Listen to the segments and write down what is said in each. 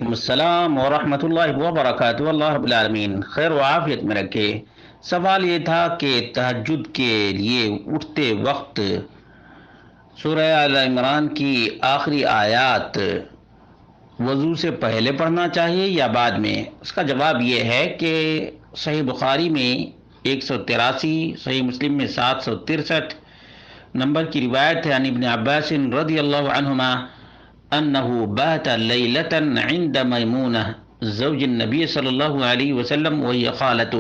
وعلیکم السلام ورحمۃ اللہ وبرکاتہ۔ اللہ رب العالمین خیر و عافیت میں رکھے۔ سوال یہ تھا کہ تہجد کے لیے اٹھتے وقت سورہ آل عمران کی آخری آیات وضو سے پہلے پڑھنا چاہیے یا بعد میں؟ اس کا جواب یہ ہے کہ صحیح بخاری میں 183، صحیح مسلم میں 763 نمبر کی روایت ہے عن ابن عباس رضی اللہ عنہما انه بات لیلة عند میمونہ زوج النبی صلی اللہ علیہ وسلم وہی خالته۔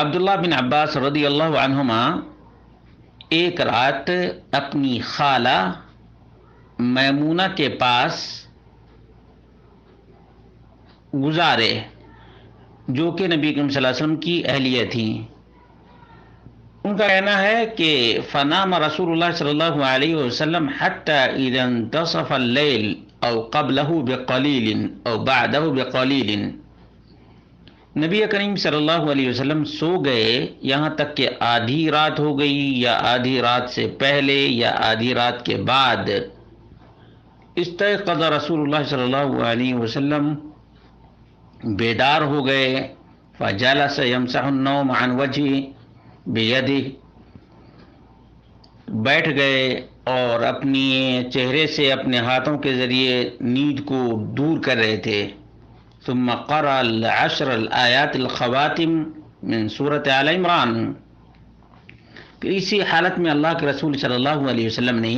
عبداللہ بن عباس رضی اللہ عنہما ایک رات اپنی خالہ میمونہ کے پاس گزارے جو کہ نبی کریم صلی اللہ علیہ وسلم کی اہلیہ تھیں۔ ان کا کہنا ہے کہ فنام رسول اللہ صلی اللہ علیہ وسلم حتی اذا انتصف اللیل او قبلہ بقلیل او بعدہ بقلیل۔ نبی کریم صلی اللہ علیہ وسلم سو گئے یہاں تک کہ آدھی رات ہو گئی یا آدھی رات سے پہلے یا آدھی رات کے بعد۔ استيقظ رسول اللہ صلی اللہ علیہ وسلم بیدار ہو گئے، فجلس يمسح النوم عن وجهه بیدہ، بیٹھ گئے اور اپنی چہرے سے اپنے ہاتھوں کے ذریعے نیند کو دور کر رہے تھے۔ ثم قرأ العشر الآیات الخواتم من سورة آل عمران۔ پھر اسی حالت میں اللہ کے رسول صلی اللہ علیہ وسلم نے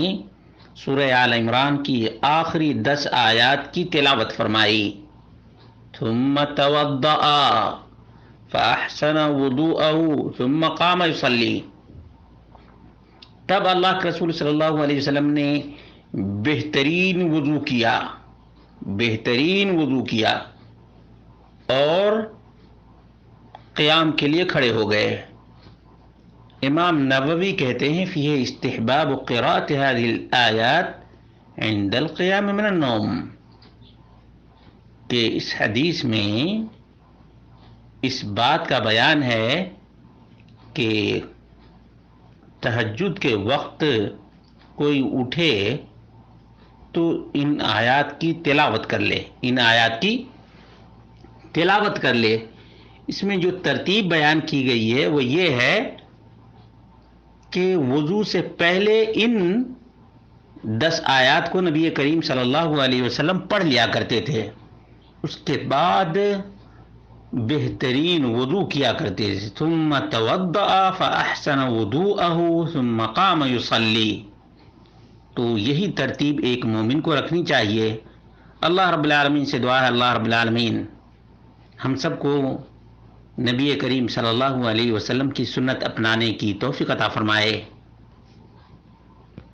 سورہ آل عمران کی آخری 10 آیات کی تلاوت فرمائی۔ ثم توضأ فأحسن وضوءه ثم قام يصلي۔ تب اللہ کے رسول صلی اللہ علیہ وسلم نے بہترین وضو کیا اور قیام کے لیے کھڑے ہو گئے۔ امام نووی کہتے ہیں فیہ استحباب قراءۃ هذه الآیات عند القیام من النوم، کہ اس حدیث میں اس بات کا بیان ہے کہ تہجد کے وقت کوئی اٹھے تو ان آیات کی تلاوت کر لے۔ اس میں جو ترتیب بیان کی گئی ہے وہ یہ ہے کہ وضو سے پہلے ان 10 آیات کو نبی کریم صلی اللہ علیہ وسلم پڑھ لیا کرتے تھے، اس کے بعد بہترین وضو کیا کرتے تھے۔ ثم توضأ فأحسن وضوءه ثم قام يصلي۔ تو یہی ترتیب ایک مومن کو رکھنی چاہیے۔ اللہ رب العالمین سے دعا ہے اللہ رب العالمین ہم سب کو نبی کریم صلی اللہ علیہ وسلم کی سنت اپنانے کی توفیق عطا فرمائے۔